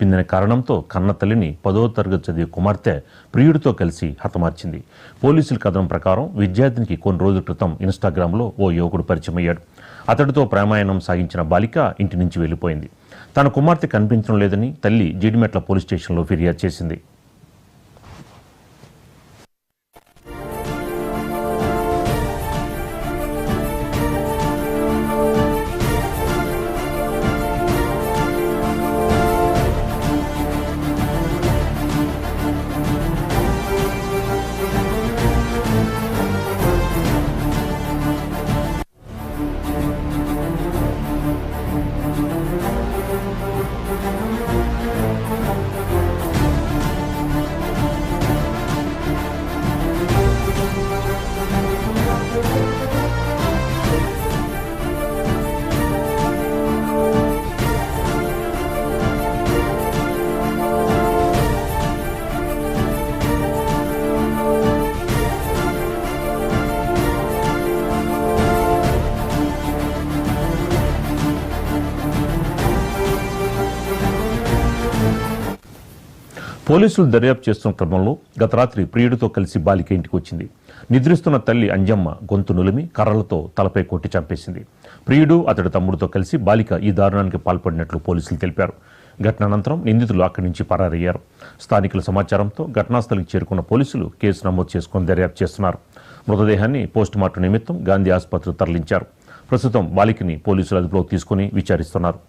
పిందిన కారణంతో కన్న తల్లిని 10వ తరగతి చదివే కుమార్తె ప్రియుడితో కలిసి హతమార్చింది. పోలీసుల కథనం ప్రకారం విద్యార్థినికి కొన్ని రోజుల క్రితం ఇన్స్టాగ్రామ్లో ఓ యువకుడు పరిచయమయ్యాడు. అతడితో ప్రేమాయణం సాగించిన బాలిక ఇంటి నుంచి వెళ్లిపోయింది. తన కుమార్తె కనిపించడం లేదని తల్లి జీడిమెట్ల పోలీస్ స్టేషన్లో ఫిర్యాదు చేసింది. పోలీసులు దర్యాప్తు చేస్తున్న క్రమంలో గత రాత్రి ప్రియుడితో కలిసి బాలిక ఇంటికి వచ్చింది. నిద్రిస్తున్న తల్లి అంజమ్మ గొంతు నులిమి కర్రలతో తలపై కొట్టి చంపేసింది. ప్రియుడు అతడి తమ్ముడితో కలిసి బాలిక ఈ దారుణానికి పాల్పడినట్లు పోలీసులు తెలిపారు. ఘటన అనంతరం నిందితులు అక్కడి నుంచి పరారయ్యారు. స్థానికుల సమాచారంతో ఘటనాస్థలికి చేరుకున్న పోలీసులు కేసు నమోదు చేసుకుని దర్యాప్తు చేస్తున్నారు. మృతదేహాన్ని పోస్టుమార్టం నిమిత్తం గాంధీ ఆసుపత్రికి తరలించారు. ప్రస్తుతం బాలికని పోలీసులు అదుపులోకి తీసుకుని విచారిస్తున్నారు.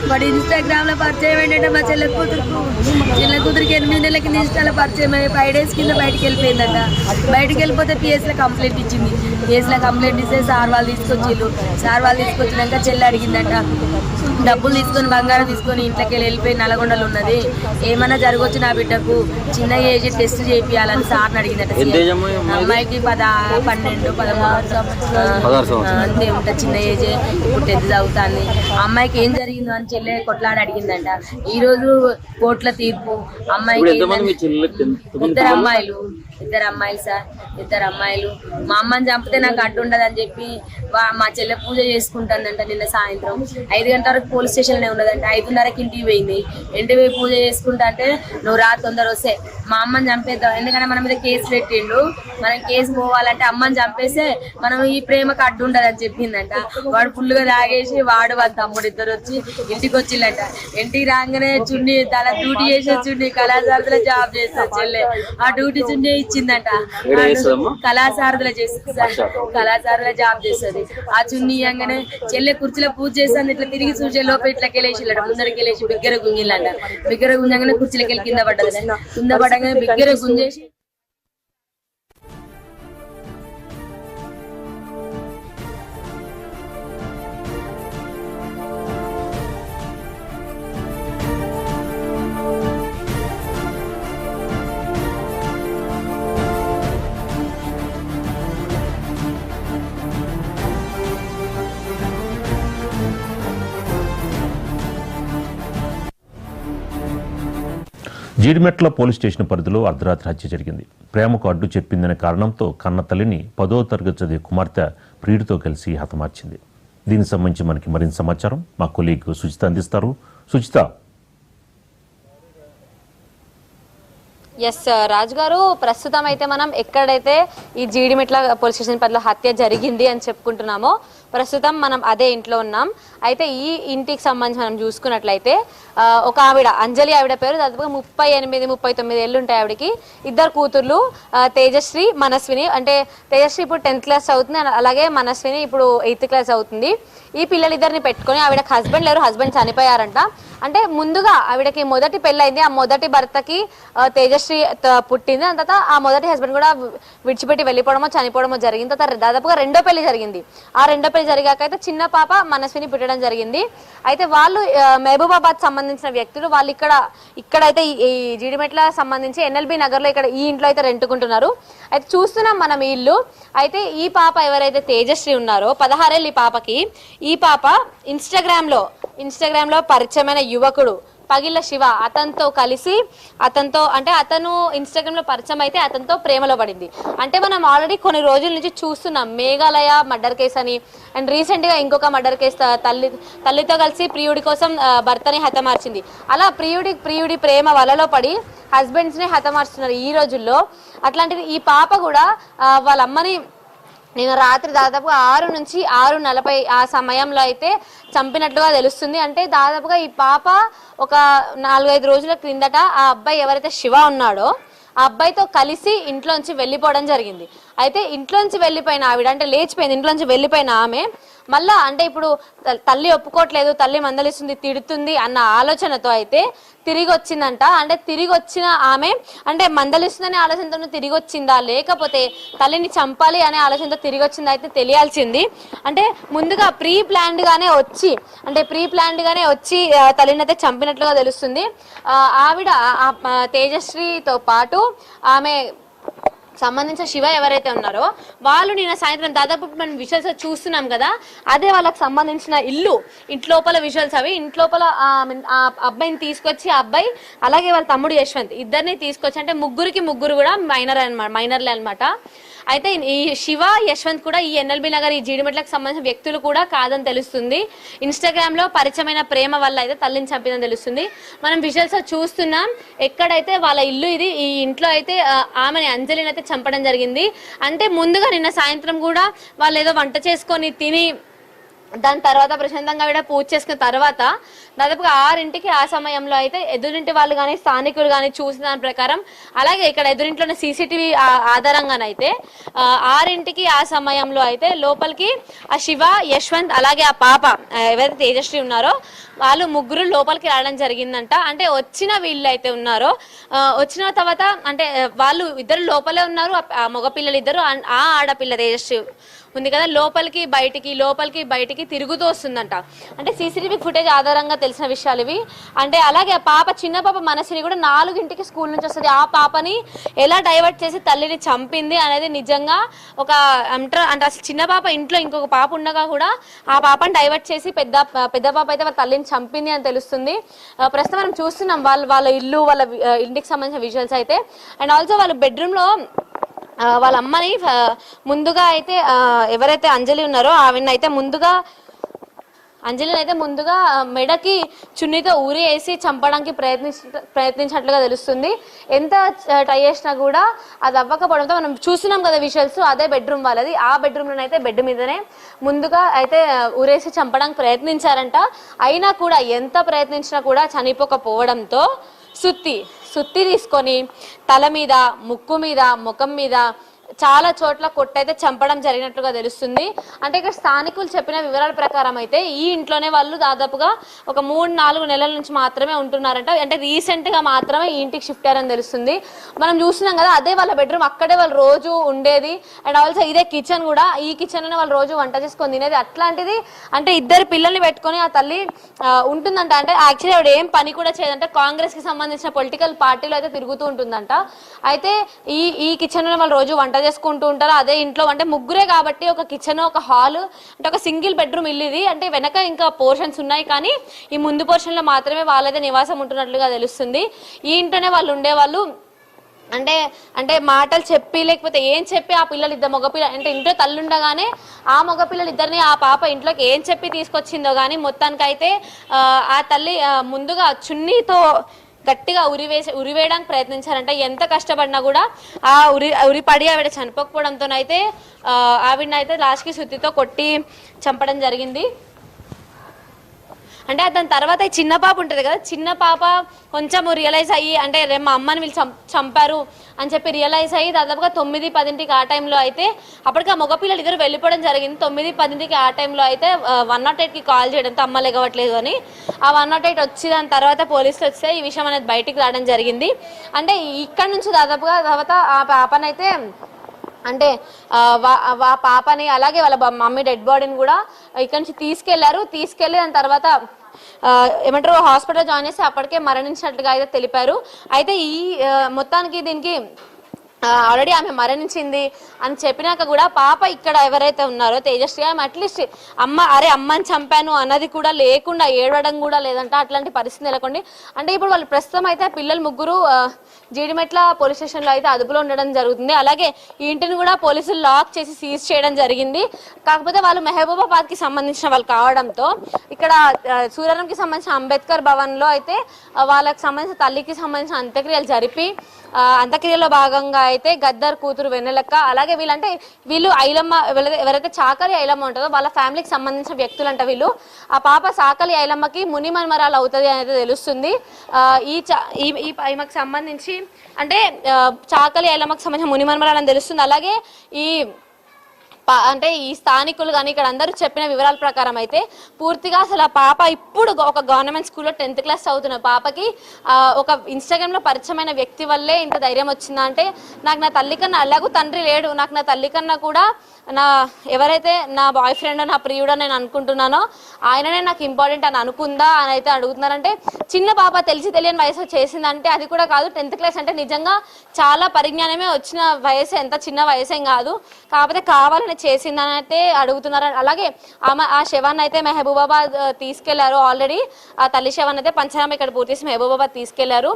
వాడు ఇన్స్టాగ్రామ్ లో పరిచయం ఏంటంటే మా చెల్లె కూతురికి 8 నెలల కింద ఇన్స్టాలో పరిచయం అయ్యి 5 days కింద బయటకు వెళ్ళిపోయిందట. బయటకు వెళ్ళిపోతే పిఎస్లో కంప్లైంట్ ఇచ్చింది. పిఎస్లో కంప్లైంట్ ఇస్తే సార్ వాళ్ళు తీసుకొచ్చినాక చెల్లె అడిగిందట, డబ్బులు తీసుకొని బంగారం తీసుకొని ఇంట్లోకి వెళ్ళిపోయి నల్గొండలు ఉన్నది, ఏమైనా జరగవచ్చు నా బిడ్డకు, చిన్న ఏజ్ టెస్ట్ చేయించాలని సార్ని అడిగిందట. అమ్మాయికి 12, 13 అంతే ఉంటుంది, చిన్న ఏజ్, ఇప్పుడు 10th చదువుతాంది. అమ్మాయికి ఏం జరిగిందో అని చెల్లె కొట్లాడి అడిగిందంట. ఈ రోజు కోర్టుల తీర్పు అమ్మాయికి ఇద్దరు అమ్మాయిలు సార్, 2 అమ్మాయిలు. మా అమ్మని చంపితే నాకు అడ్డు ఉండదు అని చెప్పి మా చెల్లె పూజ చేసుకుంటుందంట. నిన్న సాయంత్రం 5 గంటల వరకు పోలీస్ స్టేషన్లో ఉన్నదంట. 5:30కి ఇంటికి పోయింది. ఇంటికి పోయి పూజ చేసుకుంటా అంటే నువ్వు తొందర వస్తే మా అమ్మని చంపేద్దాం, ఎందుకంటే మన మీద కేసు పెట్టిండు, మనం కేసు పోవాలంటే అమ్మని చంపేస్తే మనం ఈ ప్రేమకు అడ్డు ఉండదు అని చెప్పిందంట. వాడు ఫుల్గా తాగేసి వాడు వాళ్ళ తమ్ముడు ఇద్దరు వచ్చి ఇంటికి వచ్చిందంట. ఇంటికి రాగానే చున్నీ తన డ్యూటీ చేసే చున్నీ కళాశారలో జాబ్ చేస్తారు చెల్లె, ఆ డ్యూటీ చున్నీ ఇచ్చిందంట. కళాశారలో చేస్తుంది సార్, కళాశారలో జాబ్ చేస్తుంది. ఆ చున్నీ ఇవ్వగానే చెల్లె కుర్చీలో పూజ చేస్తాను, ఇట్లా తిరిగి చూసే లోపల ఇట్లకి వెళ్ళేసిల్లట, ముందరికి వెళ్ళేసి బిగ్గర గుంజిల్లంట. బిగ్గర గుంజగానే కుర్చీలకి వెళ్ళి కింద పడ్డది. కింద పడగానే బిగ్గర గుంజేసి జీడిమెట్ల పోలీస్ స్టేషన్ పరిధిలో అర్ధరాత్రి హత్య జరిగింది. ప్రేమకు అడ్డు చెప్పిందనే కారణంతో కన్న తల్లిని 10వ తరగతి చదివే కుమార్తె ప్రియుడితో కలిసి హతమార్చింది. దీనికి సంబంధించి మనకి మరింత సమాచారం మా కొలీగ్ సుజిత అందిస్తారు. సుజిత. ఎస్ రాజు గారు, ప్రస్తుతం అయితే మనం ఎక్కడైతే ఈ జీడిమెట్ల పోలీస్ స్టేషన్ పరిధిలో హత్య జరిగింది అని చెప్పుకుంటున్నామో ప్రస్తుతం మనం అదే ఇంట్లో ఉన్నాం. అయితే ఈ ఇంటికి సంబంధించి మనం చూసుకున్నట్లయితే ఒక ఆవిడ అంజలి, ఆవిడ పేరు దాదాపుగా 38-39 ఏళ్ళు ఉంటాయి ఆవిడకి. 2 కూతుర్లు, తేజశ్రీ, మనస్విని. అంటే తేజశ్రీ ఇప్పుడు 10th క్లాస్ చదువుతుంది, అలాగే మనస్విని ఇప్పుడు 8th క్లాస్ చదువుతుంది. ఈ పిల్లలిద్దరిని పెట్టుకొని ఆవిడకి హస్బెండ్ లేరు, హస్బెండ్ చనిపోయారంట. అంటే ముందుగా ఆవిడకి మొదటి పెళ్ళైంది, ఆ మొదటి భర్తకి తేజశ్రీ పుట్టింది. దాని తర్వాత ఆ మొదటి హస్బెండ్ కూడా విడిచిపెట్టి వెళ్ళిపోవడమో చనిపోవడమో జరిగింది. తర్వాత దాదాపుగా రెండో పెళ్లి జరిగింది. ఆ రెండో పెళ్లి జరిగాక అయితే చిన్న పాప మనస్విని పుట్టడం జరిగింది. అయితే వాళ్ళు మహబూబాబాద్ సంబంధించిన వ్యక్తులు. వాళ్ళు ఇక్కడైతే ఈ జీడిమెట్ల సంబంధించి ఎన్ఎల్బి నగర్ లో ఇక్కడ ఈ ఇంట్లో అయితే రెంటుకుంటున్నారు. అయితే చూస్తున్నాం మనం ఈ ఇల్లు. అయితే ఈ పాప ఎవరైతే తేజశ్రీ ఉన్నారో 16 ఏళ్ళు ఈ పాపకి. ఈ పాప ఇన్స్టాగ్రామ్ లో పరిచయమైన యువకుడు పగిళ్ళ శివ అతనితో కలిసి అతను ఇన్స్టాగ్రామ్ లో పరిచయం అయితే అతనితో ప్రేమలో పడింది. అంటే మనం ఆల్రెడీ కొన్ని రోజుల నుంచి చూస్తున్నాం మేఘాలయ మర్డర్ కేసు అని, అండ్ రీసెంట్ గా ఇంకొక మర్డర్ కేసు తల్లితో కలిసి ప్రియుడి కోసం భర్తని హతమార్చింది. అలా ప్రియుడి ప్రేమ వలలో పడి హస్బెండ్స్ ని హతమార్చుతున్నారు ఈ రోజుల్లో. అట్లాంటిది ఈ పాప కూడా వాళ్ళ అమ్మని నేను రాత్రి దాదాపు 6 నుంచి 6:40 ఆ సమయంలో అయితే చంపినట్లుగా తెలుస్తుంది. అంటే దాదాపుగా ఈ పాప ఒక 4-5 రోజుల క్రిందట ఆ అబ్బాయి ఎవరైతే శివ ఉన్నాడో ఆ అబ్బాయితో కలిసి ఇంట్లోంచి వెళ్ళిపోవడం జరిగింది. అయితే ఇంట్లోంచి వెళ్ళిపోయిన ఆవిడ అంటే లేచిపోయింది. ఇంట్లోంచి వెళ్ళిపోయిన ఆమె మళ్ళా అంటే ఇప్పుడు తల్లి ఒప్పుకోవట్లేదు, తల్లి మందలిస్తుంది, తిడుతుంది అన్న ఆలోచనతో అయితే తిరిగి వచ్చిందంట. అంటే తిరిగి వచ్చిన ఆమె అంటే మందలిస్తుందనే ఆలోచనతో తిరిగి వచ్చిందా, లేకపోతే తల్లిని చంపాలి అనే ఆలోచనతో తిరిగి వచ్చిందా అయితే తెలియాల్సింది. అంటే ముందుగా ప్రీ ప్లాన్డ్ గానే వచ్చి తల్లిని అయితే చంపినట్లుగా తెలుస్తుంది. ఆవిడ తేజశ్రీతో పాటు ఆమె సంబంధించిన శివ ఎవరైతే ఉన్నారో వాళ్ళు నిన్న సాయంత్రం దాదాపు మనం విజువల్స్ చూస్తున్నాం కదా, అదే వాళ్ళకి సంబంధించిన ఇంట్లోపల విజువల్స్ అవి. ఇంట్లోపల ఆ అబ్బాయిని తీసుకొచ్చి ఆ అబ్బాయి అలాగే వాళ్ళ తమ్ముడు యశ్వంత్ ఇద్దరిని తీసుకొచ్చి అంటే ముగ్గురు కూడా మైనర్లే అనమాట. అయితే ఈ శివ యశ్వంత్ కూడా ఈ ఎన్ఎల్బి నగర్ ఈ జీడిమెట్లకు సంబంధించిన వ్యక్తులు కూడా కాదని తెలుస్తుంది. ఇన్స్టాగ్రామ్ లో పరిచయమైన ప్రేమ వల్ల అయితే తల్లిని చంపిందని తెలుస్తుంది. మనం విజువల్స్ చూస్తున్నాం ఎక్కడైతే వాళ్ళ ఇల్లు ఇది. ఈ ఇంట్లో అయితే ఆమెని అంజలిని అయితే చంపడం జరిగింది. అంటే ముందుగా నిన్న సాయంత్రం కూడా వాళ్ళు ఏదో వంట చేసుకొని తిని దాని తర్వాత ప్రశాంతంగా కూడా పూజ చేసుకున్న తర్వాత దాదాపుగా 6ంటికి ఆ సమయంలో అయితే ఎదురింటి వాళ్ళు కానీ స్థానికులు కానీ చూసిన దాని ప్రకారం అలాగే ఇక్కడ ఎదురింట్లోనే సీసీటీవీ ఆధారంగానైతే 6ంటికి ఆ సమయంలో అయితే లోపలికి ఆ శివ యశ్వంత్ అలాగే ఆ పాప ఎవరైతే తేజశ్రీ ఉన్నారో వాళ్ళు ముగ్గురు లోపలికి రావడం జరిగిందంట. అంటే వచ్చిన వీళ్ళు అయితే ఉన్నారో వచ్చిన తర్వాత అంటే వాళ్ళు ఇద్దరు లోపలే ఉన్నారు. ఆ మగపిల్లలు ఇద్దరు ఆ ఆడపిల్ల తేజశ్రీ ఉంది కదా లోపలికి బయటికి తిరుగుతూ వస్తుందంట. అంటే సీసీటీవీ ఫుటేజ్ ఆధారంగా తెలిసిన విషయాలు ఇవి. అంటే అలాగే ఆ పాప చిన్న పాప మనసుని కూడా 4ంటికి స్కూల్ నుంచి వస్తుంది. ఆ పాపని ఎలా డైవర్ట్ చేసి తల్లిని చంపింది అనేది నిజంగా ఒక అంటే అసలు చిన్న పాప ఇంట్లో ఇంకొక పాప ఉండగా కూడా ఆ పాపని డైవర్ట్ చేసి పెద్ద పాప అయితే వాళ్ళ తల్లిని చంపింది అని తెలుస్తుంది. ప్రస్తుతం మనం చూస్తున్నాం వాళ్ళ ఇల్లు వాళ్ళ ఇంటికి సంబంధించిన విజువల్స్ అయితే. అండ్ ఆల్సో వాళ్ళ బెడ్రూమ్ లో వాళ్ళ అమ్మని ముందుగా అయితే ఎవరైతే అంజలి ఉన్నారో ఆవిడని అయితే ముందుగా మెడకి చున్నీతో ఊరి వేసి చంపడానికి ప్రయత్నించినట్లుగా తెలుస్తుంది. ఎంత ట్రై చేసినా కూడా అది అవ్వకపోవడంతో మనం చూస్తున్నాం కదా విజువల్స్. అదే బెడ్రూమ్ వాళ్ళది. ఆ బెడ్రూమ్లోనైతే బెడ్ మీదనే ముందుగా అయితే ఊరేసి చంపడానికి ప్రయత్నించారంట. అయినా కూడా ఎంత ప్రయత్నించినా కూడా చనిపోకపోవడంతో సుత్తి తీసుకొని తల మీద, ముక్కు మీద, ముఖం మీద చాలా చోట్ల కొట్టయితే చంపడం జరిగినట్లుగా తెలుస్తుంది. అంటే ఇక్కడ స్థానికులు చెప్పిన వివరాల ప్రకారం అయితే ఈ ఇంట్లోనే వాళ్ళు దాదాపుగా ఒక 3-4 నెలల నుంచి మాత్రమే ఉంటున్నారంట. అంటే రీసెంట్ గా మాత్రమే ఈ ఇంటికి షిఫ్ట్ అయ్యారని తెలుస్తుంది. మనం చూస్తున్నాం కదా అదే వాళ్ళ బెడ్రూమ్, అక్కడే వాళ్ళు రోజు ఉండేది. అండ్ ఆల్సో ఇదే కిచెన్ కూడా, ఈ కిచెన్ లోనే వాళ్ళు రోజు వంట చేసుకొని తినేది. అట్లాంటిది అంటే 2 పిల్లల్ని పెట్టుకొని ఆ తల్లి ఉంటుందంట. అంటే యాక్చువల్లీ ఆవిడ ఏం పని కూడా చేయదంటే కాంగ్రెస్ కి సంబంధించిన పొలిటికల్ పార్టీలో అయితే తిరుగుతూ ఉంటుందంట. అయితే ఈ కిచెన్ లో వాళ్ళు రోజు వంట చేసుకుంటూ ఉంటారు అదే ఇంట్లో. అంటే ముగ్గురే కాబట్టి ఒక కిచెన్, ఒక హాల్, అంటే ఒక సింగిల్ బెడ్రూమ్ ఇల్లు ఇది. అంటే వెనక ఇంకా పోర్షన్స్ ఉన్నాయి కానీ ఈ ముందు పోర్షన్ లో మాత్రమే వాళ్ళైతే నివాసం ఉంటున్నట్లుగా తెలుస్తుంది. ఈ ఇంట్లోనే వాళ్ళు ఉండేవాళ్ళు. అంటే మాటలు చెప్పి లేకపోతే ఏం చెప్పి ఆ పిల్లలు ఇద్దరు మగపిల్ల అంటే ఇంట్లో తల్లి ఉండగానే ఆ మగపిల్లలు ఇద్దరిని ఆ పాప ఇంట్లోకి ఏం చెప్పి తీసుకొచ్చిందో కానీ మొత్తానికైతే ఆ తల్లి ముందుగా చున్నీతో గట్టిగా ఉరివేయడానికి ప్రయత్నించారంట. ఎంత కష్టపడినా కూడా ఆ ఉరిపడి ఆవిడ చనిపోకపోవడంతోనైతే ఆవిడనైతే లాస్ట్కి సుత్తితో కొట్టి చంపడం జరిగింది. అంటే దాని తర్వాత చిన్న పాప ఉంటుంది కదా, చిన్న పాప కొంచెం రియలైజ్ అయ్యి అంటే రేపు మా అమ్మని వీళ్ళు చంపారు అని చెప్పి రియలైజ్ అయ్యి దాదాపుగా 9-10కి ఆ టైంలో అయితే అప్పటికి ఆ మగపిల్లలు ఇద్దరు వెళ్ళిపోవడం జరిగింది. 9-10కి ఆ టైంలో అయితే 108కి కాల్ చేయడంతో అమ్మ లేగవట్లేదు అని ఆ 108 వచ్చి దాని తర్వాత పోలీసులు వస్తే ఈ విషయం అనేది బయటికి రావడం జరిగింది. అంటే ఇక్కడ నుంచి దాదాపుగా తర్వాత ఆ పాపనైతే అంటే పాపని అలాగే వాళ్ళ మమ్మీ డెడ్ బాడీని కూడా ఇక్కడ నుంచి తీసుకెళ్లి దాని తర్వాత ఏమంటారు హాస్పిటల్ జాయిన్ చేసి అప్పటికే మరణించినట్లుగా అయితే తెలిపారు. అయితే ఈ మొత్తానికి దీనికి ఆల్రెడీ ఆమె మరణించింది అని చెప్పినాక కూడా పాప ఇక్కడ ఎవరైతే ఉన్నారో తేజశ్రీ ఆమె అట్లీస్ట్ అమ్మని చంపాను అన్నది కూడా లేకుండా ఏడవడం కూడా లేదంట. అట్లాంటి పరిస్థితి నెలకొంది. అంటే ఇప్పుడు వాళ్ళు ప్రస్తుతం అయితే పిల్లలు ముగ్గురు జీడిమెట్ల పోలీస్ స్టేషన్లో అయితే అదుపులో ఉండడం జరుగుతుంది. అలాగే ఈ ఇంటిని కూడా పోలీసులు లాక్ చేసి సీజ్ చేయడం జరిగింది. కాకపోతే వాళ్ళు మెహబూబాబాద్కి సంబంధించిన వాళ్ళు కావడంతో ఇక్కడ సూర్యారంకి సంబంధించిన అంబేద్కర్ భవన్లో అయితే వాళ్ళకి సంబంధించిన తల్లికి సంబంధించిన అంత్యక్రియలు జరిపి అంత్యక్రియలో భాగంగా అయితే గద్దర్ కూతురు వెన్నెలక్క అలాగే వీళ్ళు ఐలమ్మ ఎవరైతే చాకలి ఐలమ్మ ఉంటుందో వాళ్ళ ఫ్యామిలీకి సంబంధించిన వ్యక్తులంట వీళ్ళు. ఆ పాప చాకలి ఐలమ్మకి ముని మన్మరాలు అవుతుంది అనేది తెలుస్తుంది. ఈమెకు సంబంధించి అంటే చాకలి ఐలమ్మకి సంబంధించిన ముని మన్మరాలు అని తెలుస్తుంది. అలాగే అంటే ఈ స్థానికులు కానీ ఇక్కడ అందరూ చెప్పిన వివరాల ప్రకారం అయితే పూర్తిగా అసలు ఆ పాప ఇప్పుడు ఒక గవర్నమెంట్ స్కూల్లో 10th క్లాస్ చదువుతున్న పాపకి ఒక ఇన్స్టాగ్రామ్ లో పరిచయమైన వ్యక్తి వల్లే ఇంత ధైర్యం వచ్చిందా అంటే నాకు నా తల్లి కన్నా అలాగూ తండ్రి లేడు, నాకు నా తల్లి కన్నా కూడా ఎవరైతే నా బాయ్ ఫ్రెండ్ నా ప్రియుడు నేను అనుకుంటున్నానో ఆయననే నాకు ఇంపార్టెంట్ అని అనుకుందా అని అయితే అడుగుతున్నారంటే చిన్న పాప తెలియని వయసు చేసిందంటే అది కూడా కాదు. 10th క్లాస్ అంటే నిజంగా చాలా పరిజ్ఞానమే వచ్చిన వయసు, ఎంత చిన్న వయసేం కాదు. కాకపోతే కావాలని చేసిందని అయితే అడుగుతున్నారు. అలాగే ఆ శవాన్ని అయితే మెహబూబాబాద్ తీసుకెళ్లారు. ఆల్రెడీ ఆ తల్లి శవాన్ని అయితే పంచనామా ఇక్కడ పూర్తి చేసి మెహబూబాబాద్ తీసుకెళ్లారు.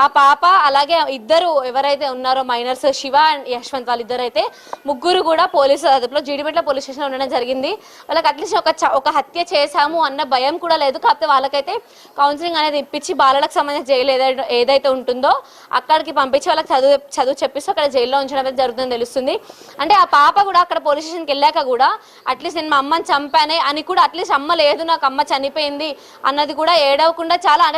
ఆ పాప అలాగే ఇద్దరు ఎవరైతే ఉన్నారో మైనర్స్ శివ అండ్ యశ్వంత్ వాళ్ళిద్దరు అయితే ముగ్గురు కూడా పోలీసు అదుపులో జీడిమెట్ల పోలీస్ స్టేషన్ లో ఉండడం జరిగింది. వాళ్ళకి అట్లీస్ట్ ఒక హత్య చేశాము అన్న భయం కూడా లేదు. కాకపోతే వాళ్ళకైతే కౌన్సిలింగ్ అనేది ఇప్పించి బాలలకు సంబంధించిన జైలు ఏదైతే ఉంటుందో అక్కడికి పంపించి వాళ్ళకి చదువు చెప్పిస్తూ అక్కడ జైల్లో ఉంచడం అయితే జరుగుతుందని తెలుస్తుంది. అంటే ఆ పాప కూడా అక్కడ పోలీస్ స్టేషన్కి వెళ్ళాక కూడా అట్లీస్ట్ నేను మా అమ్మని చంపానే అని కూడా అట్లీస్ట్ అమ్మ లేదు నాకు అమ్మ చనిపోయింది అన్నది కూడా ఏడవకుండా చాలా